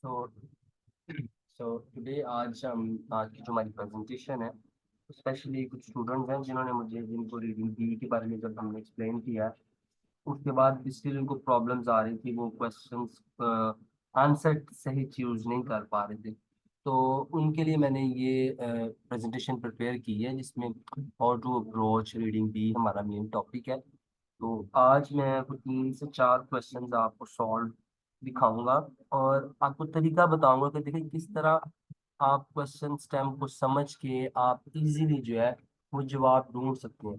सो so today आज की जो हमारी प्रेजेंटेशन है, स्पेशली कुछ स्टूडेंट्स हैं जिन्होंने मुझे जिनको रीडिंग बी के बारे में जब हमने एक्सप्लेन किया, उसके बाद स्टिल उनको प्रॉब्लम्स आ रही थी। वो क्वेश्चंस आंसर सही चूज नहीं कर पा रहे थे। तो उनके लिए मैंने ये प्रेजेंटेशन प्रिपेयर की है, जिसमें how to approach reading B हमारा मेन टॉपिक है। तो आज मैं कुछ 3 से 4 क्वेश्चंस आपको सॉल्व दिखाऊंगा और आपको तरीका बताऊंगा कि देखिए किस तरह आप क्वेश्चन स्टेम को समझ के आप इजीली जो है वो जवाब ढूंढ सकते हैं।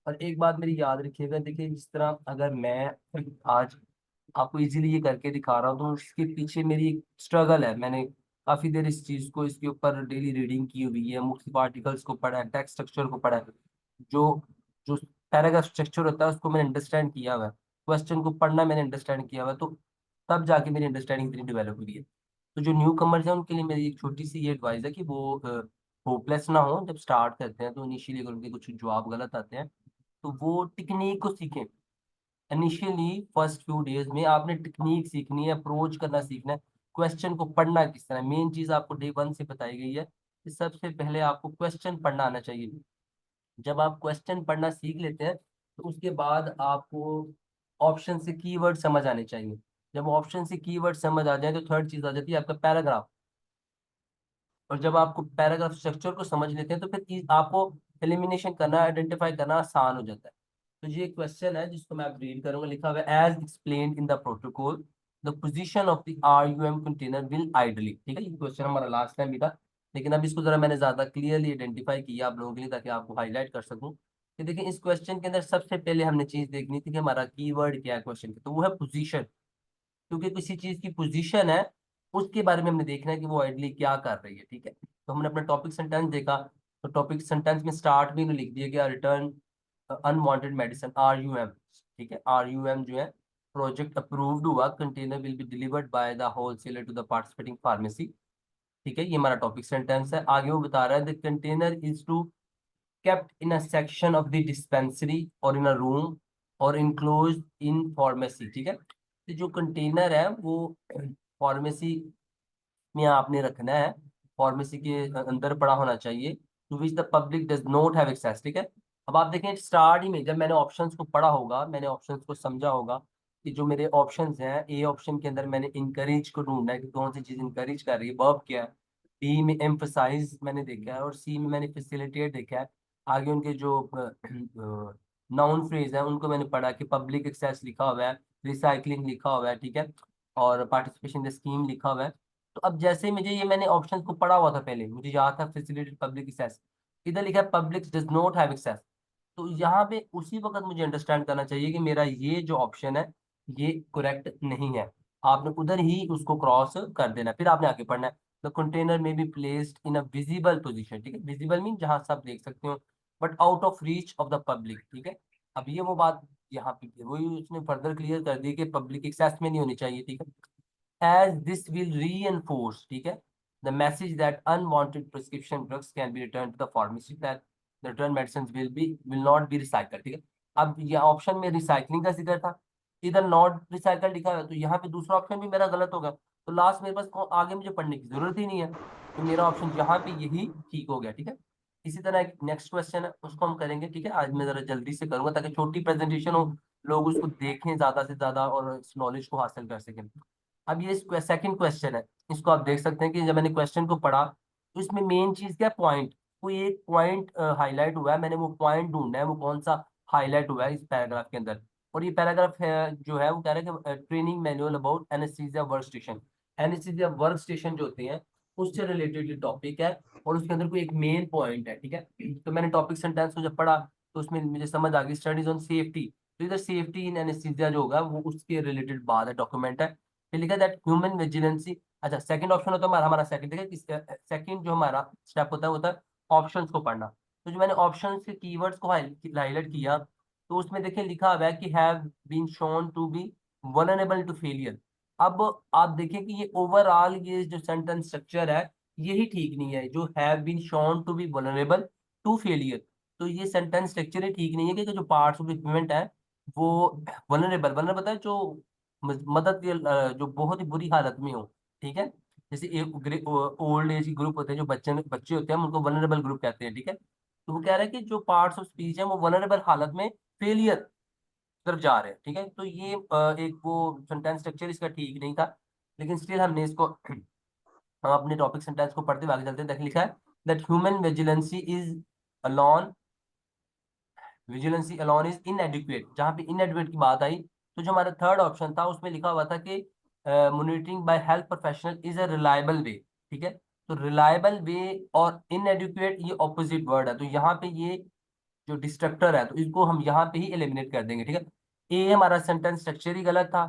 और एक बात मेरी याद रखिएगा, देखिए जिस तरह अगर मैं आज आपको इजीली ये करके दिखा रहा हूँ तो उसके पीछे मेरी एक स्ट्रगल है। मैंने काफी देर इस चीज को, इसके ऊपर डेली रीडिंग की हुई है, मुख्तलिफ आर्टिकल्स को पढ़ा है, टेक्स्ट स्ट्रक्चर को पढ़ा है। जो जो पैराग्राफ स्ट्रक्चर होता है उसको मैंने अंडरस्टैंड किया हुआ है, क्वेश्चन को पढ़ना मैंने अंडरस्टैंड किया हुआ है। तो तब जाके मेरी अंडरस्टैंडिंग इतनी डेवलप हुई है। तो जो न्यू कमर्स हैं उनके लिए मेरी एक छोटी सी ये एडवाइस है कि वो होपलेस ना हो। जब स्टार्ट करते हैं तो इनिशियली अगर उनके कुछ जवाब गलत आते हैं तो वो टेक्निक को सीखें। इनिशियली फर्स्ट फ्यू डेज में आपने टेक्निक सीखनी है, अप्रोच करना सीखना है, क्वेश्चन को पढ़ना किस तरह। मेन चीज आपको डे 1 से बताई गई है कि सबसे पहले आपको क्वेश्चन पढ़ना आना चाहिए। जब आप क्वेश्चन पढ़ना सीख लेते हैं तो उसके बाद आपको ऑप्शन से कीवर्ड समझ आने चाहिए। जब ऑप्शन से कीवर्ड समझ आ जाए तो थर्ड चीज आ जाती है आपका पैराग्राफ। और जब आपको पैराग्राफ स्ट्रक्चर को समझ लेते हैं तो फिर आपको एलिमिनेशन करना, आइडेंटिफाई करना आसान हो जाता है। तो ये क्वेश्चन है जिसको मैं आप रीड करूंगा। लिखा हुआ है as explained in the protocol the position of the RUM container will ideally. ठीक है, ये क्वेश्चन हमारा लास्ट टाइम भी था, लेकिन अब इसको जरा मैंने ज्यादा क्लियरली आइडेंटिफाई किया आप लोगों के लिए ताकि आपको हाईलाइट कर सकूं कि देखिए इस क्वेश्चन के अंदर सबसे पहले हमने चीज देखनी थी कि हमारा कीवर्ड क्या है क्वेश्चन का। तो वो है पोजीशन। क्योंकि किसी चीज की पोजीशन है उसके बारे में हमने देखना है कि वो आइडली क्या कर रही है। ठीक है, तो हमने अपना टॉपिक सेंटेंस देखा। तो टॉपिक सेंटेंस में स्टार्ट भी लिख दिया गया रिटर्न अनवांटेड मेडिसिन RUM। ठीक है, RUM जो है प्रोजेक्ट अप्रूव्ड हुआ, container will be delivered by the wholesaler to the participating pharmacy. ठीक है, ये हमारा टॉपिक सेंटेंस है। आगे वो बता रहा है the container is to kept in a section of the dispensary or in a room or enclosed in pharmacy। ठीक है, तो जो कंटेनर है वो फार्मेसी में आपने रखना है, फार्मेसी के अंदर पड़ा होना चाहिए, to which the public does not have access. ठीक है, अब आप देखें स्टार्ट ही में जब मैंने ऑप्शंस को पढ़ा होगा, मैंने ऑप्शंस को समझा होगा कि जो मेरे ऑप्शंस हैं, ए ऑप्शन के अंदर मैंने इंकरेज को ढूंढना है कि कौन सी चीज इंकरेज कर रही है, वर्ब क्या है। बी में एम्फसाइज मैंने देखा है और सी में मैंने फैसिलिटेट देखा है। आगे उनके जो नाउन फ्रेज है उनको मैंने पढ़ा कि पब्लिक एक्सेस लिखा हुआ है, रिसाइकलिंग लिखा हुआ है। ठीक है, और पार्टिसिपेशन द स्कीम लिखा हुआ है। तो अब जैसे ही मुझे ये मैंने ऑप्शंस को पढ़ा हुआ था, पहले मुझे याद था फैसिलिटेड पब्लिक एक्सेस, इधर लिखा है public does not have access. तो यहाँ पे उसी वक्त मुझे अंडरस्टैंड करना चाहिए कि मेरा ये जो ऑप्शन है ये करेक्ट नहीं है। आपने उधर ही उसको क्रॉस कर देना है, फिर आपने आगे पढ़ना है द कंटेनर में be placed in a visible position. ठीक है, विजिबल मीन जहां सब देख सकते हो, but out of reach of the public. ठीक है, अब ये वो बात यहाँ पे वही उसने फर्दर क्लियर कर दी कि पब्लिक एक्सेस में नहीं होनी चाहिए। ठीक है, as this will reinforce, ठीक है, the message that unwanted prescription drugs can be returned to the pharmacy, that the return medicines will not be recycled। ठीक है, अब ये ऑप्शन में रिसाइकलिंग का जिक्र था, इधर नॉट रिसाइकल लिखा है, तो यहाँ पे दूसरा ऑप्शन भी मेरा गलत होगा। तो लास्ट मेरे पास आगे मुझे पढ़ने की जरूरत ही नहीं है, तो मेरा ऑप्शन यहाँ पे यही ठीक हो गया। ठीक है, इसी तरह एक नेक्स्ट क्वेश्चन है उसको हम करेंगे। ठीक है, आज मैं जरा जल्दी से करूंगा ताकि छोटी प्रेजेंटेशन हो, लोग उसको देखें ज्यादा से ज्यादा और इस नॉलेज को हासिल कर सकें। अब ये सेकंड क्वेश्चन है, इसको आप देख सकते हैं कि जब मैंने क्वेश्चन को पढ़ा तो इसमें मेन चीज क्या, पॉइंट, कोई एक पॉइंट हाईलाइट हुआ है, मैंने वो पॉइंट ढूंढना है, वो कौन सा हाईलाइट हुआ है इस पैराग्राफ के अंदर। और ये पैराग्राफ है जो है वो कह रहा है कि training manual about anaesthesia work station. Anaesthesia work station जो होते हैं उससे रिलेटेड ये टॉपिक है और उसके अंदर कोई एक मेन पॉइंट है। ठीक है, तो मैंने टॉपिक सेंटेंस को जब पढ़ा तो उसमें मुझे समझ आ गई स्टडीज ऑन सेफ्टी। तो इधर सेफ्टी इन एनेस्थीसिया जो होगा वो उसके रिलेटेड बात है, डॉक्यूमेंट है। फिर लिखा दैट ह्यूमन विजिलेंसी। अच्छा, सेकंड ऑप्शन होता है हमारा हमारा सेकंड, देखिए सेकंड जो हमारा स्टेप होता है वो होता है ऑप्शंस को पढ़ना। तो जो मैंने ऑप्शंस के कीवर्ड्स को हाईलाइट किया तो उसमें देखिए लिखा हुआ है कि have been shown to be vulnerable to failure. अब आप देखिए कि ये ओवरऑल ये जो सेंटेंस स्ट्रक्चर है यही ठीक नहीं है, जो have been shown to be vulnerable to failure. तो ये सेंटेंस स्ट्रक्चर ही ठीक नहीं है कि जो पार्ट्स ऑफ इक्विपमेंट है वो वल्नरेबल वल्नरेबल है, जो मदद के जो बहुत ही बुरी हालत में हो। ठीक है, जैसे एक ओल्ड एज ग्रुप होते हैं, जो बच्चे बच्चे होते हैं, हम उनको वनरेबल ग्रुप कहते हैं, ठीक है। तो वो कह रहे हैं कि जो पार्ट्स ऑफ स्पीच है वो वनरेबल हालत में फेलियर तरफ जा रहे हैं, ठीक है। तो ये एक वो सेंटेंस स्ट्रक्चर इसका ठीक नहीं था, लेकिन स्टिल हमने इसको हम अपने टॉपिक सेंटेंस को पढ़ते हुए आगे चलते हैं। देखिए लिखा है that human vigilance is alone, vigilance alone is inadequate. जहां पे इनएडिक्वेट की बात आई, तो जो हमारा थर्ड ऑप्शन था उसमें लिखा हुआ था कि monitoring by health professional is a reliable way, ठीक है। तो रिलायबल वे और इनएडिक्वेट ये ऑपोजिट वर्ड है, तो यहाँ पे ये जो डिस्ट्रक्टर है तो इसको हम यहाँ पे ही एलिमिनेट कर देंगे, ठीक है। ए हमारा सेंटेंस स्ट्रक्चर ही गलत था,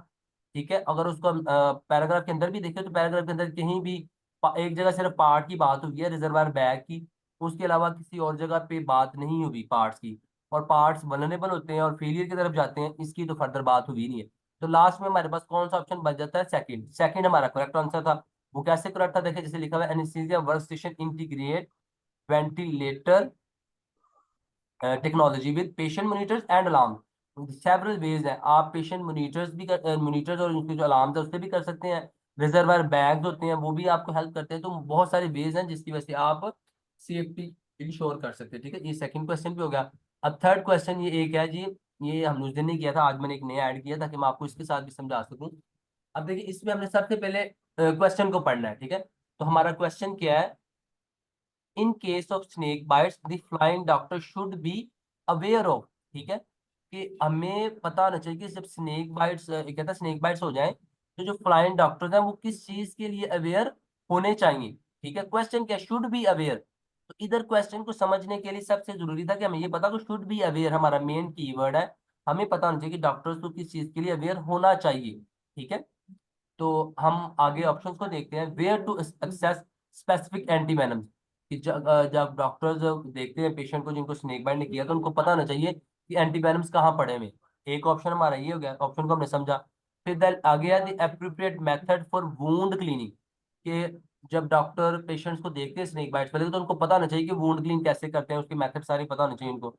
ठीक है। अगर उसको हम पैराग्राफ के अंदर भी देखें तो पैराग्राफ के अंदर कहीं भी एक जगह सिर्फ पार्ट की बात हुई है, रिजर्वायर बैग की, उसके अलावा किसी और जगह पे बात नहीं हुई पार्ट्स की। और पार्ट्स वल्नरेबल होते हैं और फेलियर की तरफ जाते हैं, इसकी तो फर्दर बात हुई नहीं है। तो लास्ट में हमारे पास कौन सा ऑप्शन बच जाता है? सेकंड। सेकंड हमारा करेक्ट आंसर था। वो कैसे करेक्ट था? देखिए जैसे लिखा हुआ है anaesthesia work station integrate ventilator technology with patient monitors and alarm. Several ways है, आप पेशेंट मोनिटर्स भी कर मोनिटर्स और उनके जो अलार्म है उससे भी कर सकते हैं। रिजर्वायर बैग्स होते हैं वो भी आपको हेल्प करते हैं। तो बहुत सारे वेज हैं जिसकी वजह से आप सेफ्टी इंश्योर कर सकते हैं, ठीक है। ये सेकंड क्वेश्चन भी हो गया। अब थर्ड क्वेश्चन ये एक है जी, ये हमने उस दिन नहीं किया था, आज मैंने एक नया ऐड किया ताकि मैं आपको इसके साथ भी समझा सकूं। अब देखिए इसमें हमने सबसे पहले क्वेश्चन को पढ़ना है, ठीक है। तो हमारा क्वेश्चन क्या है? In case of snake bites the flying doctor should be aware of, ठीक है। कि हमें पता होना चाहिए कि जब स्नेक बाइट्स कहता है स्नेक बाइट्स हो जाए तो जो फ्लाइंग डॉक्टर्स हैं वो किस चीज के लिए अवेयर होने चाहिए, ठीक है। क्वेश्चन क्या? Should be aware. तो इधर क्वेश्चन को समझने के लिए सबसे जरूरी था कि हमें ये पता कि शुड बी अवेयर हमारा मेन कीवर्ड है। हमें पता होना चाहिए कि डॉक्टर्स को किस चीज के लिए अवेयर होना चाहिए, ठीक है। तो हम आगे ऑप्शंस को देखते हैं। वेयर टू एक्सेस स्पेसिफिक एंटीवेनम्स, कि जब डॉक्टर्स देखते हैं पेशेंट को जिनको स्नेक बाइट ने किया तो उनको पता होना चाहिए कि एंटीवेनम्स कहाँ पड़े हुए हैं। एक ऑप्शन हमारा ये हो गया, ऑप्शन को हमने समझा। फिर आगे है the appropriate method for wound cleaning, कि जब डॉक्टर पेशेंट्स को देखते हैं स्नेक बाइट्स पहले तो उनको पता होना चाहिए कि वुंड क्लीन कैसे करते हैं, उसके मेथड सारे पता होने चाहिए उनको।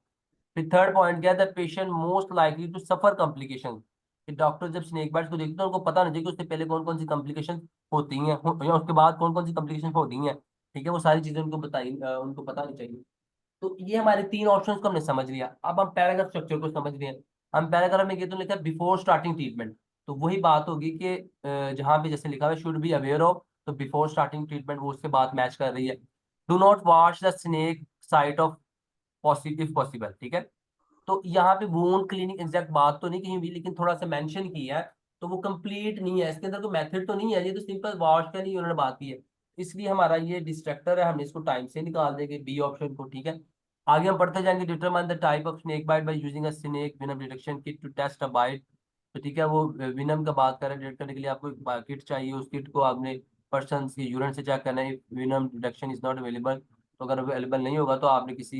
फिर थर्ड पॉइंट क्या है? The patient most likely to suffer complication, कि डॉक्टर जब स्नेक बाइट्स को देखते हैं तो उनको पता नहीं चाहिए कि उससे पहले कौन कौन सी कॉम्प्लिकेशन होती हैं या उसके बाद कौन कौन सी कॉम्प्लिकेशन होती हैं, ठीक है। वो सारी चीजें उनको बताई उनको पता नहीं चाहिए। तो ये हमारे तीन ऑप्शंस को हमने समझ लिया। अब हम पैराग्राफ स्ट्रक्चर को समझ रहे हैं। हम पैराग्राफ में ये तो लिखा है बिफोर स्टार्टिंग ट्रीटमेंट, तो वही बात होगी कि जहां पे जैसे लिखा हुआ है शुड बी अवेयर ऑफ, तो बिफोर स्टार्टिंग ट्रीटमेंट वो उसके बाद मैच कर रही है। Do not wash the snake site of positive possible, ठीक है। तो यहाँ पे वुंड क्लीनिंग एग्जैक्ट बात तो नहीं कही हुई, लेकिन थोड़ा सा मेंशन किया है, तो वो कंप्लीट नहीं है, इसके अंदर कोई मेथड तो नहीं है, ये तो सिंपल वॉश का नहीं उन्होंने बात की है। इसलिए हमारा ये डिस्ट्रक्टर है, हम इसको टाइम से निकाल देंगे बी ऑप्शन को, ठीक है। आगे हम पढ़ते जाएंगे। Determine the type of snake bite by using a snake venom detection kit to test a bite. तो ठीक है, वो विनम का बात करें डिटेक्ट करने के लिए आपको एक किट चाहिए, उस किट को आपने पर्सन के यूरिन से चेक करना है। विनम डिटेक्शन इज नॉट अवेलेबल, तो अगर अवेलेबल नहीं होगा तो आपने किसी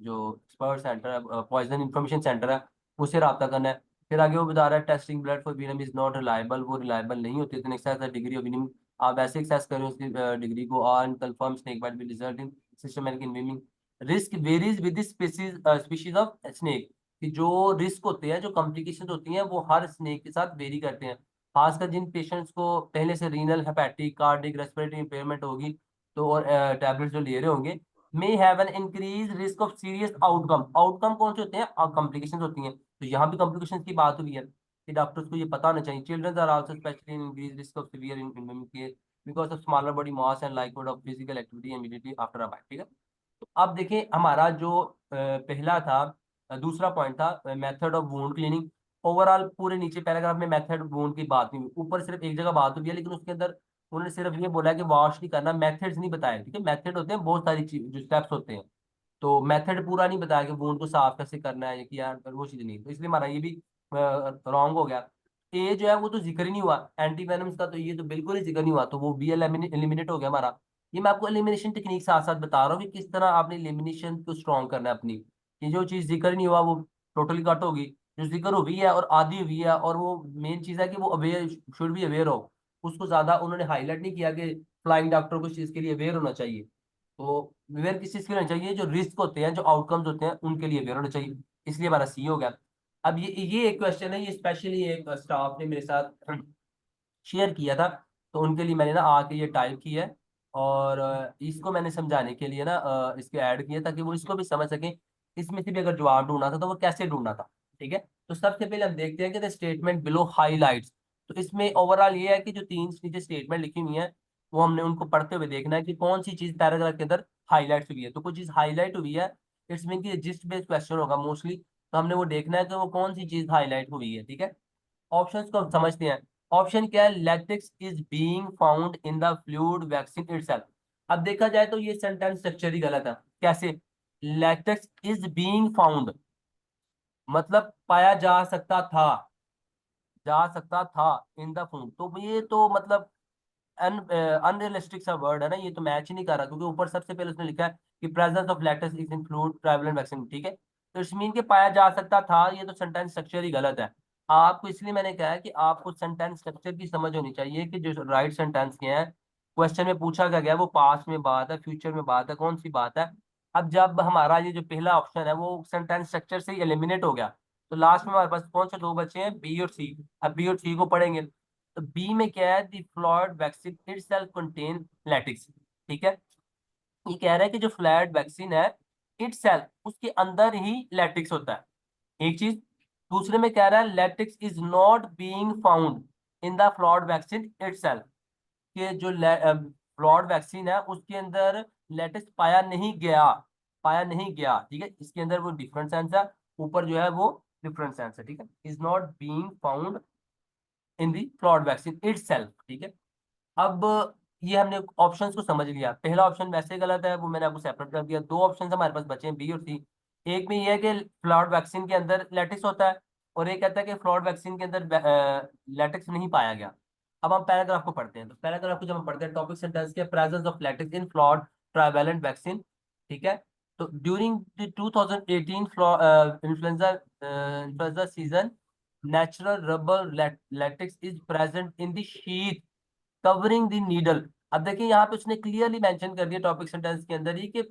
जो एक्सपर्ट सेंटर है, पॉइजन इंफॉर्मेशन सेंटर है, उससे रब्ता करना है। फिर आगे वो बता रहा है testing blood for विनम is not reliable, वो रिलायबल नहीं होती। इतने एक्सेस द डिग्री ऑफ विनम, आप ऐसे एक्सेस करें उसकी डिग्री को, और confirm snake bite will result in systematic इन्वेमिंग। Risk varies with species species of snake, कि जो रिस्क होते हैं, जो कॉम्प्लिकेशन होती हैं, वो हर स्नेक के साथ वेरी करते हैं। खासकर जिन पेशेंट्स को पहले से renal, hepatic, cardiac, respiratory impairment होगी, तो और टैबलेट्स जो ले रहे होंगे, may have an increase risk of serious outcome. Outcome कौन से होते हैं? कॉम्प्लिकेशन होती हैं। तो यहाँ भी कॉम्प्लिकेशन की बात हुई है कि डॉक्टर्स को ये पता होना चाहिए। Children are also specially in increase risk of severe in case because of smaller body mass and likelihood of physical activity immediately after a bite, ठीक है। तो अब देखें हमारा जो पहला था, दूसरा पॉइंट था method of wound cleaning. Overall पूरे नीचे पैराग्राफ में मेथड वुंड की बात नहीं हुई, ऊपर सिर्फ एक जगह बात हुई है, लेकिन उसके अंदर उन्होंने सिर्फ ये बोला है कि वॉश नहीं करना, मेथड्स नहीं बताया, ठीक है। मेथड होते हैं बहुत सारी चीज, जो स्टेप्स होते हैं, तो मेथड पूरा नहीं बताया कि वुंड को साफ कैसे करना है कि यार वो चीज नहीं, तो इसलिए हमारा ये भी रॉन्ग हो गया। ए जो है वो तो जिक्र ही नहीं हुआ एंटी वेनम्स का, तो ये तो बिल्कुल ही जिक्र नहीं हुआ, तो वो बी एलिमिनेट हो गया हमारा। ये मैं आपको एलिमिनेशन टेक्निक साथ साथ बता रहा हूँ कि किस तरह आपने एलिमिनेशन को स्ट्रॉन्ग करना है अपनी, कि जो चीज जिक्र नहीं हुआ वो टोटली कट होगी, जो जिक्र हुई है और आधी हुई है, और वो मेन चीज है कि वो अवेयर शुड बी अवेयर हो, उसको ज्यादा उन्होंने हाईलाइट नहीं किया कि फ्लाइंग डॉक्टर को इस चीज के लिए अवेयर होना चाहिए। तो अवेयर किस चीज के लिए होना चाहिए? जो रिस्क होते हैं, जो आउटकम्स होते हैं, उनके लिए अवेयर होना चाहिए। इसलिए हमारा सी हो गया। अब ये एक क्वेश्चन है, ये स्पेशली एक स्टाफ ने मेरे साथ शेयर किया था, तो उनके लिए मैंने ना आके ये टाइप की है, और इसको मैंने समझाने के लिए ना इसके ऐड किया ताकि वो इसको भी समझ सकें, इसमें से भी अगर जवाब ढूंढना था तो वो कैसे ढूंढना था। ठीक है, तो सबसे पहले हम देखते हैं कि द स्टेटमेंट बिलो हाईलाइट्स। तो इसमें ओवरऑल ये है कि जो तीन नीचे स्टेटमेंट लिखी हुई है वो हमने उनको पढ़ते हुए देखना है कि कौन सी चीज पैराग्राफ के अंदर हाईलाइट हुई है। तो कोई चीज हाईलाइट हुई है, इट्स मीन की जिस्ट बेस्ड क्वेश्चन होगा मोस्टली, तो हमने वो देखना है कि वो कौन सी चीज हाईलाइट हुई है। ठीक है, ऑप्शंस को हम समझते हैं। ऑप्शन क्या है, latex is being found in the fluid vaccine itself. अब देखा जाए तो ये सेंटेंस स्ट्रक्चर ही गलत है। कैसे, लैटेक्स इज बीइंग फाउंड मतलब पाया जा सकता था इन द फूड, तो ये तो मतलब अनरियलिस्टिक सा वर्ड है ना, ये तो मैच ही नहीं कर रहा, क्योंकि ऊपर सबसे पहले उसने लिखा है कि presence of latex is in fluid trivalent vaccine. ठीक है, तो इट्स मीन के पाया जा सकता था, ये तो सेंटेंस स्ट्रक्चर ही गलत है। आपको इसलिए मैंने कहा है कि आपको सेंटेंस स्ट्रक्चर की समझ होनी चाहिए कि जो राइट सेंटेंस के हैं, क्वेश्चन में पूछा क्या गया, वो पास्ट में बात है, फ्यूचर में बात है, कौन सी बात है। अब जब हमारा ये जो पहला ऑप्शन है वो सेंटेंस स्ट्रक्चर से ही एलिमिनेट हो गया, तो लास्ट में हमारे पास कौन से दो बचे हैं, बी और सी। अब बी और सी को पढ़ेंगे, तो बी में क्या है, the fluid vaccine itself contain latex. ठीक है, ये कह रहा है कि जो फ्लैट वैक्सीन है इटसेल्फ, उसके अंदर ही लैटिक्स होता है, एक चीज। दूसरे में कह रहा है latex is not being found in the fluid vaccine itself, कि जो फ्लॉयड वैक्सीन है उसके अंदर लैटिक्स पाया नहीं गया। ठीक है, इसके अंदर वो डिफरेंट सेंस है, ऊपर जो है वो डिफरेंट सेंस है। ठीक है, is not being found in the Floyd vaccine itself. ठीक है, अब ये हमने ऑप्शंस को समझ लिया। पहला ऑप्शन वैसे गलत है, वो मैंने आपको सेपरेट कर दिया। दो ऑप्शन हमारे पास बचे हैं, बी और सी। एक में ये है कि फ्लॉयड वैक्सीन के अंदर लैटिक्स होता है, और एक कहता है कि फ्लॉयड वैक्सीन के अंदर लैटिक्स नहीं पाया गया। अब हम पैराग्राफ को पढ़ते हैं, तो पैराग्राफ को जब हम पढ़ते हैं, टॉपिक सेंटेंस के presence of latex in fluid trivalent vaccine. ठीक है, तो during the 2018 influenza season, natural rubber latex is present in the sheath covering the needle. अब देखिए यहाँ पे उसने क्लियरली मेंशन कर दिया टॉपिक सेंटेंस के अंदर ही कि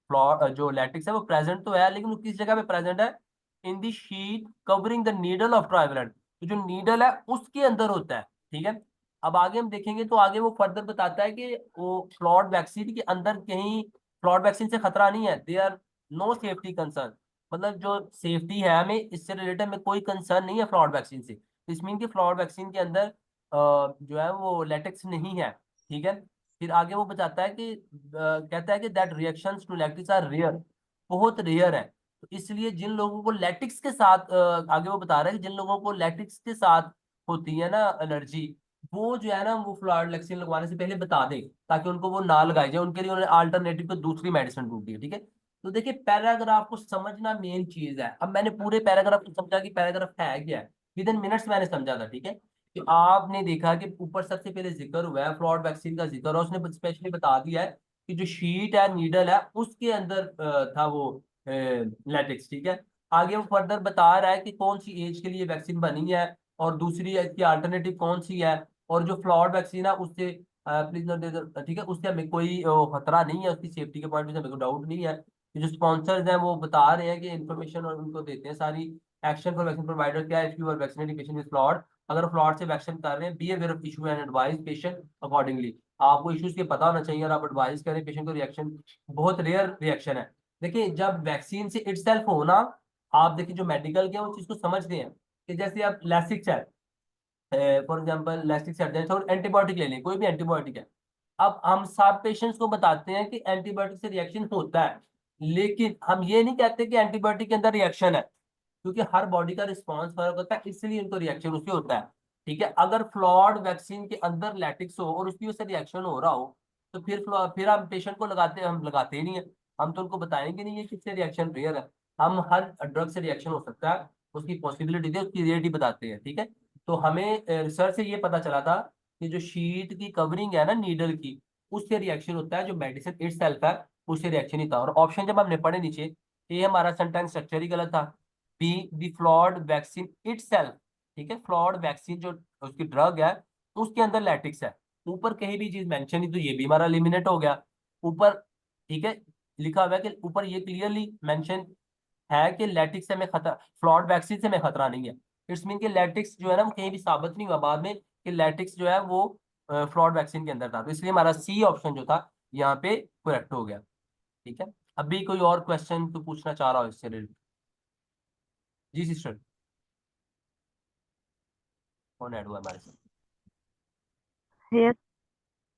जो लैटिक्स है वो प्रेजेंट तो है, लेकिन वो किस जगह पे प्रेजेंट है, in the sheet covering the needle of trivalent, तो जो नीडल है उसके अंदर होता है। ठीक है, अब आगे हम देखेंगे तो आगे वो फर्दर बताता है कि वो फ्लॉड वैक्सीन के अंदर कहीं फ्लॉड वैक्सीन से खतरा नहीं है, they are no safety concern, मतलब जो सेफ्टी है हमें इससे रिलेटेड में कोई कंसर्न नहीं है फ्लॉड वैक्सीन से। इस मीन की फ्लॉड वैक्सीन के अंदर जो है वो लेटेक्स नहीं है। ठीक है, फिर आगे वो बताता है कि कहता है कि that reactions to latex are rare, बहुत रेयर है। तो इसलिए जिन लोगों को लैटिक्स के साथ आगे वो बता रहा है कि जिन लोगों को लैटिक्स के साथ होती है ना एलर्जी, वो जो है ना वो फ्लूइड वैक्सीन लगवाने से पहले बता दें, ताकि उनको वो ना लगाई जाए, उनके लिए उन्हें अल्टरनेटिव को दूसरी मेडिसिन ढूंढी है। ठीक है, तो देखिए पैराग्राफ को समझना मेन चीज है। अब मैंने पूरे पैराग्राफ को समझा कि पैराग्राफ है क्या है, विद इन मिनट्स मैंने समझा था। ठीक है, कि आपने देखा कि ऊपर सबसे पहले जिक्र हुआ है फ्लॉड वैक्सीन का जिक्र, और उसने स्पेशली बता दिया है कि जो शीट है नीडल है उसके अंदर था वो लेटेक्स। ठीक है, आगे वो फर्दर बता रहा है कि कौन सी एज के लिए वैक्सीन बनी है, और दूसरी इसकी अल्टरनेटिव कौन सी है, और जो फ्लॉड वैक्सीन है उससे प्लीज नोट, ठीक है, उससे हमें कोई खतरा नहीं है, उसकी सेफ्टी के पॉइंट से हमें कोई डाउट नहीं है। जो स्पॉन्सर्स हैं वो बता रहे हैं कि इन्फॉर्मेशन और उनको देते हैं सारी। एक्शन फॉर वैक्सीन प्रोवाइडर क्या है, if you are vaccinating patient with Fluad, अगर फ्लॉड से वैक्सीन कर रहे हैं, be aware of issue and advise patient accordingly, आपको इश्यूज के पता होना चाहिए और आप एडवाइस करें पेशेंट को। रिएक्शन बहुत रेयर रिएक्शन है। देखिए जब वैक्सीन से इटसेल्फ होना, आप देखिए जो मेडिकल के उस चीज को समझते हैं कि जैसे आप लैसिक्स है, फॉर एग्जांपल लैसिक्स है और एंटीबायोटिक ले लें, कोई भी एंटीबायोटिक है। अब हम सब पेशेंट्स को बताते हैं कि एंटीबायोटिक से रिएक्शन होता है, लेकिन हम ये नहीं कहते कि एंटीबायोटिक के अंदर रिएक्शन है, क्योंकि हर बॉडी का रिस्पॉन्स फर्क होता है, इसलिए इनको रिएक्शन उससे होता है। ठीक है, अगर फ्लॉड वैक्सीन के अंदर लैटिक्स हो और उसकी वजह से रिएक्शन हो रहा हो, तो फिर हम पेशेंट को हम लगाते ही नहीं है। हम तो उनको बताएंगे नहीं है किससे रिएक्शन रेयर है। हम हर ड्रग से रिएक्शन हो सकता है, उसकी पॉसिबिलिटी है, उसकी रेयरिटी बताते हैं। ठीक है, तो हमें रिसर्च से ये पता चला था कि जो शीट की कवरिंग है ना नीडल की, उससे रिएक्शन होता है, जो मेडिसिन इटसेल्फ है उससे रिएक्शन नहीं था। और ऑप्शन जब हमने पढ़े नीचे, ये हमारा सेंटेंस स्ट्रक्चर ही गलत था। Be the flawed vaccine itself, ठीक है, फ्लॉड वैक्सीन जो उसकी ड्रग है उसके अंदर लैटिक्स है, ऊपर कहीं भी चीज मेंशन नहीं, तो ये भी हमारा एलिमिनेट हो गया ऊपर। ठीक है, लिखा हुआ है कि ऊपर ये क्लियरली मेंशन है कि लैटिक्स से हमें खतरा, फ्लॉड वैक्सीन से हमें खतरा नहीं है। इट्स मीन कि लैटिक्स जो है ना वो कहीं भी साबित नहीं हुआ बाद में कि लैटिक्स जो है वो फ्लॉड वैक्सीन के अंदर था, तो इसलिए हमारा सी ऑप्शन जो था यहाँ पे करेक्ट हो गया। ठीक है, अभी कोई और क्वेश्चन तो पूछना चाह रहा हो इससे रिलेटेड? जी सिस्टर, कौन ऐड हुआ हमारे साथ? यस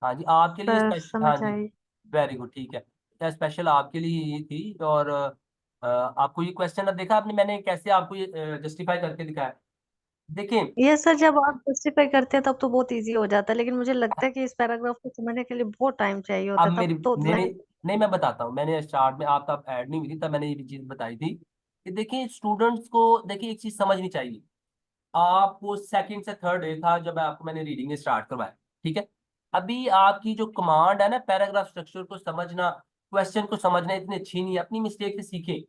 हाँ जी, आपके लिए सर, स्पेशल, हाँ समझ जी, आई। वेरी गुड, ठीक है। क्या स्पेशल आपके लिए ये थी, और आपको ये क्वेश्चन अब देखा आपने मैंने कैसे आपको ये जस्टिफाई करके दिखाया। देखिए, यस सर, जब आप जस्टिफाई करते हैं तब तो बहुत इजी हो जाता है, लेकिन मुझे लगता है कि इस पैराग्राफ को समझने के लिए बहुत टाइम चाहिए अब होता है, मेरी, तब तो नहीं नहीं, मैं। नहीं मैं बताता हूँ, मैंने स्टार्ट में आप तब ऐड नहीं हुई थी, तब मैंने ये भी चीज बताई थी कि देखिए स्टूडेंट्स को, देखिए एक चीज समझनी चाहिए। आपको सेकंड से थर्ड डे था जब आपको मैंने रीडिंग स्टार्ट करवाया, ठीक है। अभी आपकी जो कमांड है ना, पैराग्राफ स्ट्रक्चर को समझना, क्वेश्चन को समझना इतनी अच्छी नहीं है, अपनी मिस्टेक से सीखें।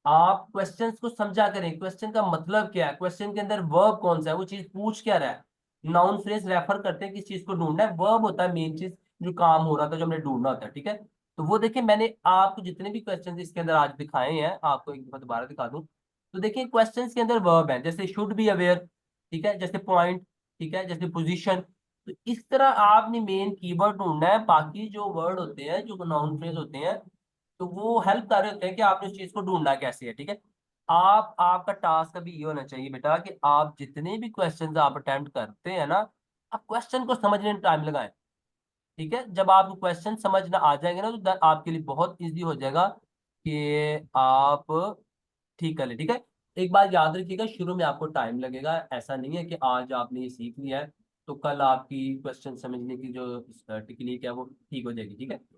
आप क्वेश्चंस को समझा करें, क्वेश्चन का मतलब क्या है, क्वेश्चन के अंदर वर्ब कौन सा है, वो चीज पूछ क्या रहा है। नाउन फ्रेज रेफर करते हैं किस चीज को ढूंढना है, वर्ब होता है मेन चीज, जो काम हो रहा था जो हमने ढूंढना होता है, ठीक है। तो वो देखिए, मैंने आपको जितने भी क्वेश्चन इसके अंदर आज दिखाए हैं, आपको एक दफा दोबारा दिखा दूं। तो देखिए क्वेश्चन के अंदर वर्ब है, जैसे शुड बी अवेयर, ठीक है, जैसे पॉइंट, ठीक है, जैसे पोजिशन। तो इस तरह आपने मेन कीवर्ड ढूंढना है, बाकी जो वर्ड होते हैं, जो नाउन फ्रेज होते हैं, तो वो हेल्प कर रहे होते हैं कि आपने उस चीज को ढूंढना कैसे है, ठीक है। आपका टास्क अभी ये होना चाहिए बेटा कि आप जितने भी क्वेश्चंस आप अटेम्प्ट करते हैं ना, आप क्वेश्चन को समझने में टाइम लगाएं। ठीक है, जब आपको क्वेश्चन समझना आ जाएंगे ना, तो आपके लिए बहुत इजी हो जाएगा कि आप ठीक कर ले, ठीक है। एक बात याद रखिएगा, शुरू में आपको टाइम लगेगा, ऐसा नहीं है कि आज आपने ये सीख लिया है तो कल आपकी क्वेश्चन समझने की जो टेक्निक है वो ठीक हो जाएगी, ठीक है।